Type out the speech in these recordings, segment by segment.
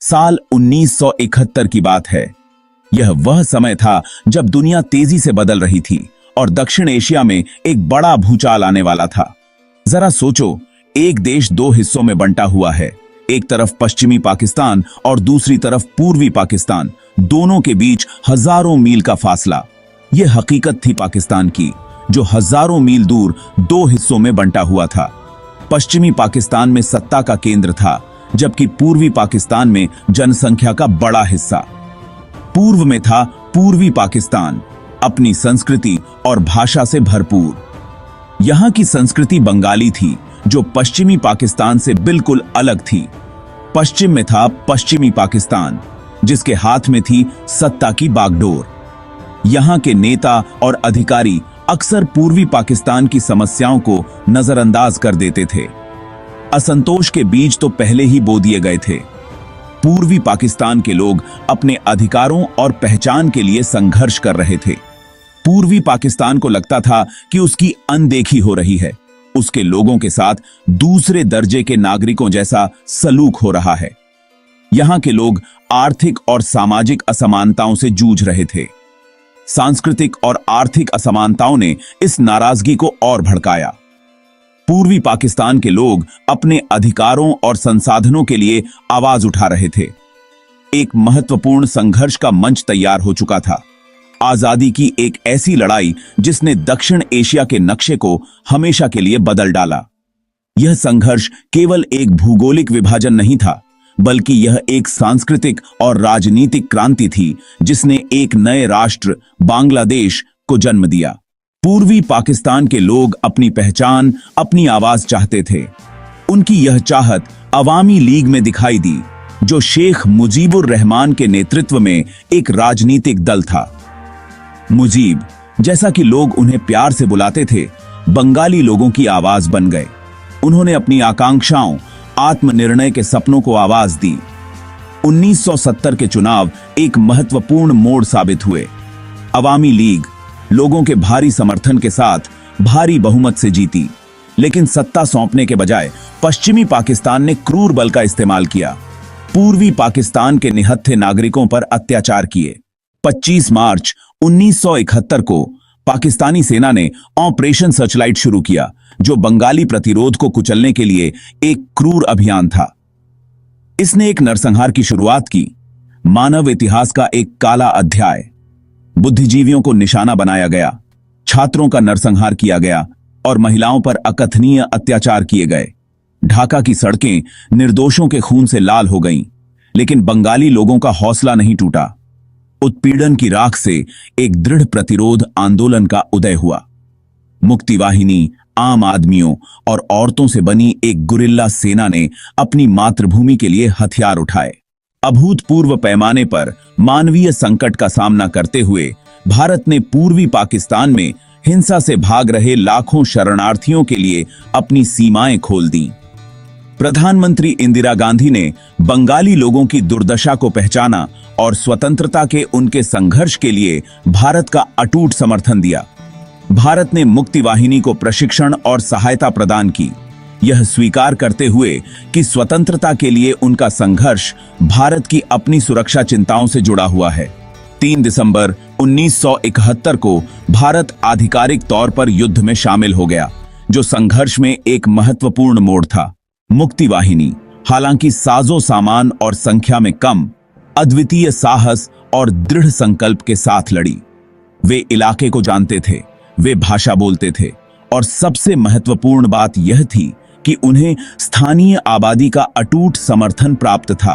साल 1971 की बात है। यह वह समय था जब दुनिया तेजी से बदल रही थी और दक्षिण एशिया में एक बड़ा भूचाल आने वाला था। जरा सोचो, एक देश दो हिस्सों में बंटा हुआ है। एक तरफ पश्चिमी पाकिस्तान और दूसरी तरफ पूर्वी पाकिस्तान, दोनों के बीच हजारों मील का फासला। यह हकीकत थी पाकिस्तान की, जो हजारों मील दूर दो हिस्सों में बंटा हुआ था। पश्चिमी पाकिस्तान में सत्ता का केंद्र था, जबकि पूर्वी पाकिस्तान में जनसंख्या का बड़ा हिस्सा। पूर्व में था पूर्वी पाकिस्तान, अपनी संस्कृति और भाषा से भरपूर। यहां की संस्कृति बंगाली थी, जो पश्चिमी पाकिस्तान से बिल्कुल अलग थी। पश्चिम में था पश्चिमी पाकिस्तान, जिसके हाथ में थी सत्ता की बागडोर। यहां के नेता और अधिकारी अक्सर पूर्वी पाकिस्तान की समस्याओं को नजरअंदाज कर देते थे। असंतोष के बीज तो पहले ही बो दिए गए थे। पूर्वी पाकिस्तान के लोग अपने अधिकारों और पहचान के लिए संघर्ष कर रहे थे। पूर्वी पाकिस्तान को लगता था कि उसकी अनदेखी हो रही है, उसके लोगों के साथ दूसरे दर्जे के नागरिकों जैसा सलूक हो रहा है। यहां के लोग आर्थिक और सामाजिक असमानताओं से जूझ रहे थे। सांस्कृतिक और आर्थिक असमानताओं ने इस नाराजगी को और भड़काया। पूर्वी पाकिस्तान के लोग अपने अधिकारों और संसाधनों के लिए आवाज उठा रहे थे। एक महत्वपूर्ण संघर्ष का मंच तैयार हो चुका था। आजादी की एक ऐसी लड़ाई जिसने दक्षिण एशिया के नक्शे को हमेशा के लिए बदल डाला। यह संघर्ष केवल एक भूगोलिक विभाजन नहीं था, बल्कि यह एक सांस्कृतिक और राजनीतिक क्रांति थी, जिसने एक नए राष्ट्र बांग्लादेश को जन्म दिया। पूर्वी पाकिस्तान के लोग अपनी पहचान, अपनी आवाज चाहते थे। उनकी यह चाहत अवामी लीग में दिखाई दी, जो शेख मुजीबुर रहमान के नेतृत्व में एक राजनीतिक दल था। मुजीब, जैसा कि लोग उन्हें प्यार से बुलाते थे, बंगाली लोगों की आवाज बन गए। उन्होंने अपनी आकांक्षाओं, आत्मनिर्णय के सपनों को आवाज दी। 1970 के चुनाव एक महत्वपूर्ण मोड़ साबित हुए। अवामी लीग लोगों के भारी समर्थन के साथ भारी बहुमत से जीती, लेकिन सत्ता सौंपने के बजाय पश्चिमी पाकिस्तान ने क्रूर बल का इस्तेमाल किया। पूर्वी पाकिस्तान के निहत्थे नागरिकों पर अत्याचार किए। 25 मार्च 1971 को पाकिस्तानी सेना ने ऑपरेशन सर्चलाइट शुरू किया, जो बंगाली प्रतिरोध को कुचलने के लिए एक क्रूर अभियान था। इसने एक नरसंहार की शुरुआत की, मानव इतिहास का एक काला अध्याय। बुद्धिजीवियों को निशाना बनाया गया, छात्रों का नरसंहार किया गया और महिलाओं पर अकथनीय अत्याचार किए गए। ढाका की सड़कें निर्दोषों के खून से लाल हो गईं, लेकिन बंगाली लोगों का हौसला नहीं टूटा। उत्पीड़न की राख से एक दृढ़ प्रतिरोध आंदोलन का उदय हुआ। मुक्ति वाहिनी, आम आदमियों और औरतों से बनी एक गुरिल्ला सेना ने अपनी मातृभूमि के लिए हथियार उठाए। अभूतपूर्व पैमाने पर मानवीय संकट का सामना करते हुए भारत ने पूर्वी पाकिस्तान में हिंसा से भाग रहे लाखों शरणार्थियों के लिए अपनी सीमाएं खोल दी। प्रधानमंत्री इंदिरा गांधी ने बंगाली लोगों की दुर्दशा को पहचाना और स्वतंत्रता के उनके संघर्ष के लिए भारत का अटूट समर्थन दिया। भारत ने मुक्ति वाहिनी को प्रशिक्षण और सहायता प्रदान की, यह स्वीकार करते हुए कि स्वतंत्रता के लिए उनका संघर्ष भारत की अपनी सुरक्षा चिंताओं से जुड़ा हुआ है। 3 दिसंबर 1971 को भारत आधिकारिक तौर पर युद्ध में शामिल हो गया, जो संघर्ष में एक महत्वपूर्ण मोड़ था। मुक्ति वाहिनी, हालांकि साजो सामान और संख्या में कम, अद्वितीय साहस और दृढ़ संकल्प के साथ लड़ी। वे इलाके को जानते थे, वे भाषा बोलते थे और सबसे महत्वपूर्ण बात यह थी कि उन्हें स्थानीय आबादी का अटूट समर्थन प्राप्त था।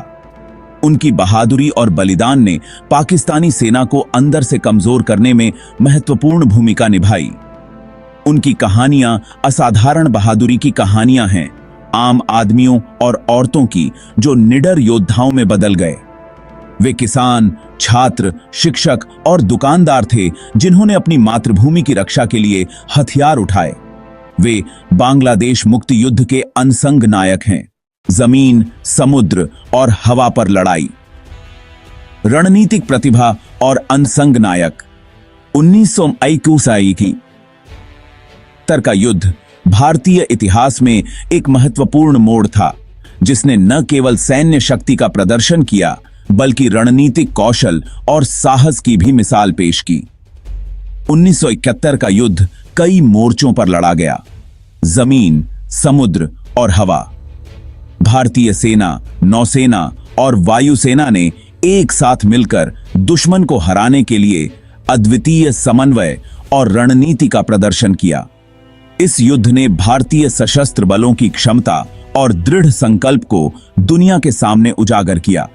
उनकी बहादुरी और बलिदान ने पाकिस्तानी सेना को अंदर से कमजोर करने में महत्वपूर्ण भूमिका निभाई। उनकी कहानियां असाधारण बहादुरी की कहानियां हैं, आम आदमियों और औरतों की जो निडर योद्धाओं में बदल गए। वे किसान, छात्र, शिक्षक और दुकानदार थे जिन्होंने अपनी मातृभूमि की रक्षा के लिए हथियार उठाए। वे बांग्लादेश मुक्ति युद्ध के अनसंग नायक हैं। जमीन, समुद्र और हवा पर लड़ाई, रणनीतिक प्रतिभा और अनसंग नायक। 1921 की तर का युद्ध भारतीय इतिहास में एक महत्वपूर्ण मोड़ था, जिसने न केवल सैन्य शक्ति का प्रदर्शन किया बल्कि रणनीतिक कौशल और साहस की भी मिसाल पेश की। 1971 का युद्ध कई मोर्चों पर लड़ा गया, जमीन, समुद्र और हवा। भारतीय सेना, नौसेना और वायुसेना ने एक साथ मिलकर दुश्मन को हराने के लिए अद्वितीय समन्वय और रणनीति का प्रदर्शन किया। इस युद्ध ने भारतीय सशस्त्र बलों की क्षमता और दृढ़ संकल्प को दुनिया के सामने उजागर किया।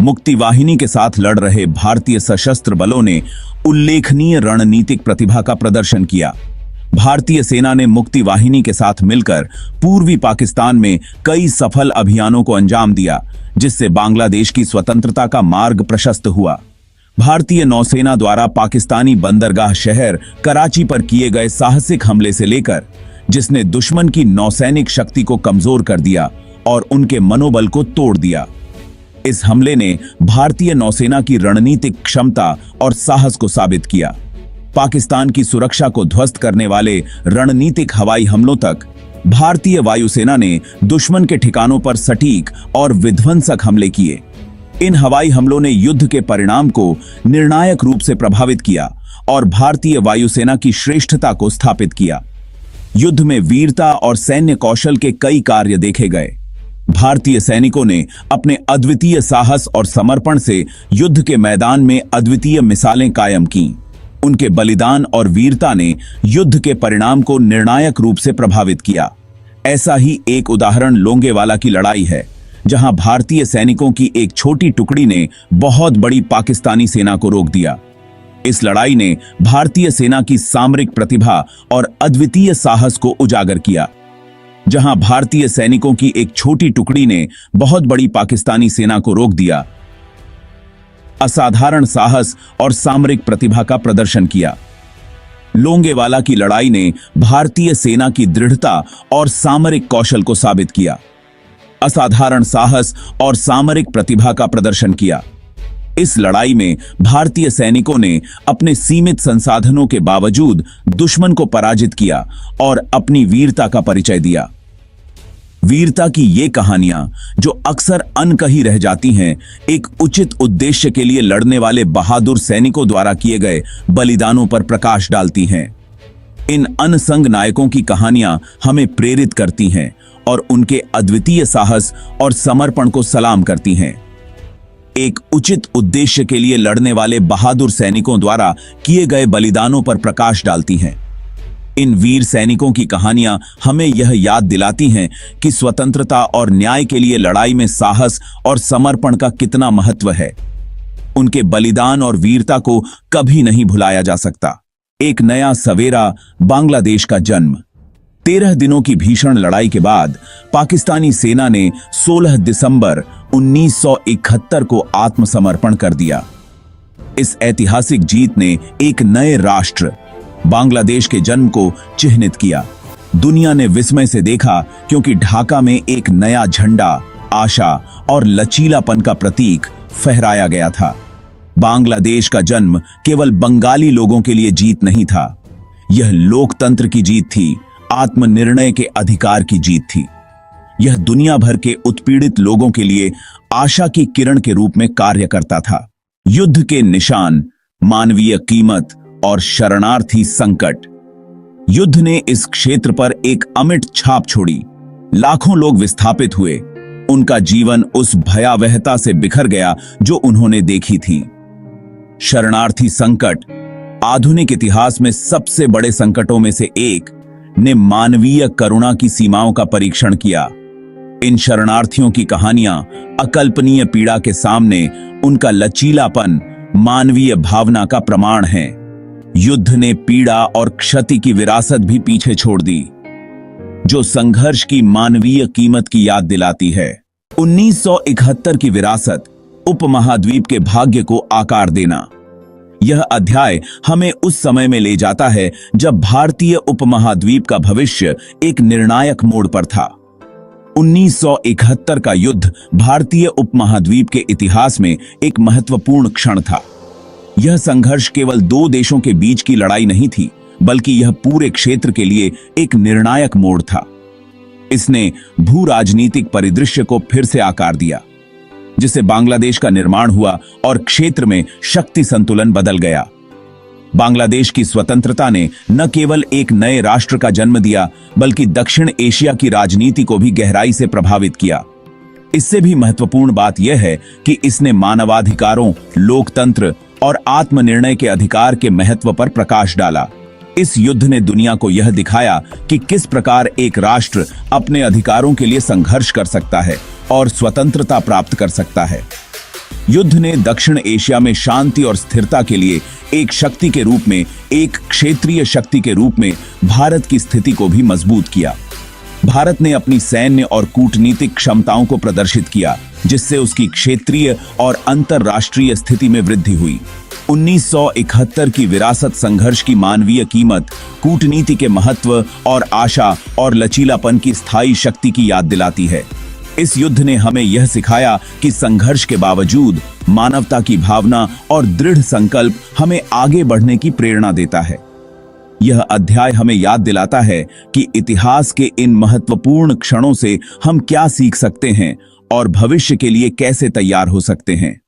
मुक्ति वाहिनी के साथ लड़ रहे भारतीय सशस्त्र बलों ने उल्लेखनीय रणनीतिक प्रतिभा का प्रदर्शन किया। भारतीय सेना ने मुक्ति वाहिनी के साथ मिलकर पूर्वी पाकिस्तान में कई सफल अभियानों को अंजाम दिया, जिससे बांग्लादेश की स्वतंत्रता का मार्ग प्रशस्त हुआ। भारतीय नौसेना द्वारा पाकिस्तानी बंदरगाह शहर कराची पर किए गए साहसिक हमले से लेकर, जिसने दुश्मन की नौसैनिक शक्ति को कमजोर कर दिया और उनके मनोबल को तोड़ दिया। इस हमले ने भारतीय नौसेना की रणनीतिक क्षमता और साहस को साबित किया। पाकिस्तान की सुरक्षा को ध्वस्त करने वाले रणनीतिक हवाई हमलों तक भारतीय वायुसेना ने दुश्मन के ठिकानों पर सटीक और विध्वंसक हमले किए। इन हवाई हमलों ने युद्ध के परिणाम को निर्णायक रूप से प्रभावित किया और भारतीय वायुसेना की श्रेष्ठता को स्थापित किया। युद्ध में वीरता और सैन्य कौशल के कई कार्य देखे गए। भारतीय सैनिकों ने अपने अद्वितीय साहस और समर्पण से युद्ध के मैदान में अद्वितीय मिसालें कायम कीं। उनके बलिदान और वीरता ने युद्ध के परिणाम को निर्णायक रूप से प्रभावित किया। ऐसा ही एक उदाहरण लोंगेवाला की लड़ाई है, जहां भारतीय सैनिकों की एक छोटी टुकड़ी ने बहुत बड़ी पाकिस्तानी सेना को रोक दिया। इस लड़ाई ने भारतीय सेना की सामरिक प्रतिभा और अद्वितीय साहस को उजागर किया। जहां भारतीय सैनिकों की एक छोटी टुकड़ी ने बहुत बड़ी पाकिस्तानी सेना को रोक दिया, असाधारण साहस और सामरिक प्रतिभा का प्रदर्शन किया। लोंगेवाला की लड़ाई ने भारतीय सेना की दृढ़ता और सामरिक कौशल को साबित किया, असाधारण साहस और सामरिक प्रतिभा का प्रदर्शन किया। इस लड़ाई में भारतीय सैनिकों ने अपने सीमित संसाधनों के बावजूद दुश्मन को पराजित किया और अपनी वीरता का परिचय दिया। वीरता की ये कहानियां, जो अक्सर अनकही रह जाती हैं, एक उचित उद्देश्य के लिए लड़ने वाले बहादुर सैनिकों द्वारा किए गए बलिदानों पर प्रकाश डालती हैं। इन अनसंग नायकों की कहानियां हमें प्रेरित करती हैं और उनके अद्वितीय साहस और समर्पण को सलाम करती हैं। एक उचित उद्देश्य के लिए लड़ने वाले बहादुर सैनिकों द्वारा किए गए बलिदानों पर प्रकाश डालती हैं। इन वीर सैनिकों की कहानियां हमें यह याद दिलाती हैं कि स्वतंत्रता और न्याय के लिए लड़ाई में साहस और समर्पण का कितना महत्व है। उनके बलिदान और वीरता को कभी नहीं भुलाया जा सकता। एक नया सवेरा, बांग्लादेश का जन्म। 13 दिनों की भीषण लड़ाई के बाद पाकिस्तानी सेना ने 16 दिसंबर 1971 को आत्मसमर्पण कर दिया। इस ऐतिहासिक जीत ने एक नए राष्ट्र बांग्लादेश के जन्म को चिह्नित किया। दुनिया ने विस्मय से देखा, क्योंकि ढाका में एक नया झंडा, आशा और लचीलापन का प्रतीक फहराया गया था। बांग्लादेश का जन्म केवल बंगाली लोगों के लिए जीत नहीं था, यह लोकतंत्र की जीत थी, आत्मनिर्णय के अधिकार की जीत थी। यह दुनिया भर के उत्पीड़ित लोगों के लिए आशा की किरण के रूप में कार्य करता था। युद्ध के निशान, मानवीय कीमत और शरणार्थी संकट। युद्ध ने इस क्षेत्र पर एक अमिट छाप छोड़ी। लाखों लोग विस्थापित हुए, उनका जीवन उस भयावहता से बिखर गया जो उन्होंने देखी थी। शरणार्थी संकट आधुनिक इतिहास में सबसे बड़े संकटों में से एक ने मानवीय करुणा की सीमाओं का परीक्षण किया। इन शरणार्थियों की कहानियां अकल्पनीय पीड़ा के सामने उनका लचीलापन मानवीय भावना का प्रमाण है। युद्ध ने पीड़ा और क्षति की विरासत भी पीछे छोड़ दी, जो संघर्ष की मानवीय कीमत की याद दिलाती है। 1971 की विरासत, उपमहाद्वीप के भाग्य को आकार देना। यह अध्याय हमें उस समय में ले जाता है जब भारतीय उपमहाद्वीप का भविष्य एक निर्णायक मोड़ पर था। 1971 का युद्ध भारतीय उपमहाद्वीप के इतिहास में एक महत्वपूर्ण क्षण था। यह संघर्ष केवल दो देशों के बीच की लड़ाई नहीं थी, बल्कि यह पूरे क्षेत्र के लिए एक निर्णायक मोड़ था। इसने भू राजनीतिक परिदृश्य को फिर से आकार दिया, जिससे बांग्लादेश का निर्माण हुआ और क्षेत्र में शक्ति संतुलन बदल गया। बांग्लादेश की स्वतंत्रता ने न केवल एक नए राष्ट्र का जन्म दिया, बल्कि दक्षिण एशिया की राजनीति को भी गहराई से प्रभावित किया। इससे भी महत्वपूर्ण बात यह है कि इसने मानवाधिकारों, लोकतंत्र और आत्मनिर्णय के अधिकार के महत्व पर प्रकाश डाला। इस युद्ध ने दुनिया को यह दिखाया कि किस प्रकार एक राष्ट्र अपने अधिकारों के लिए संघर्ष कर सकता है और स्वतंत्रता प्राप्त कर सकता है। युद्ध ने दक्षिण एशिया में शांति और स्थिरता के लिए एक शक्ति के रूप में, एक क्षेत्रीय शक्ति के रूप में भारत की स्थिति को भी मजबूत किया। भारत ने अपनी सैन्य और कूटनीतिक क्षमताओं को प्रदर्शित किया, जिससे उसकी क्षेत्रीय और अंतरराष्ट्रीय स्थिति में वृद्धि हुई। 1971 की विरासत संघर्ष की मानवीय कीमत, कूटनीति के महत्व और आशा और लचीलापन की स्थायी शक्ति की याद दिलाती है। इस युद्ध ने हमें यह सिखाया कि संघर्ष के बावजूद मानवता की भावना और दृढ़ संकल्प हमें आगे बढ़ने की प्रेरणा देता है। यह अध्याय हमें याद दिलाता है कि इतिहास के इन महत्वपूर्ण क्षणों से हम क्या सीख सकते हैं और भविष्य के लिए कैसे तैयार हो सकते हैं।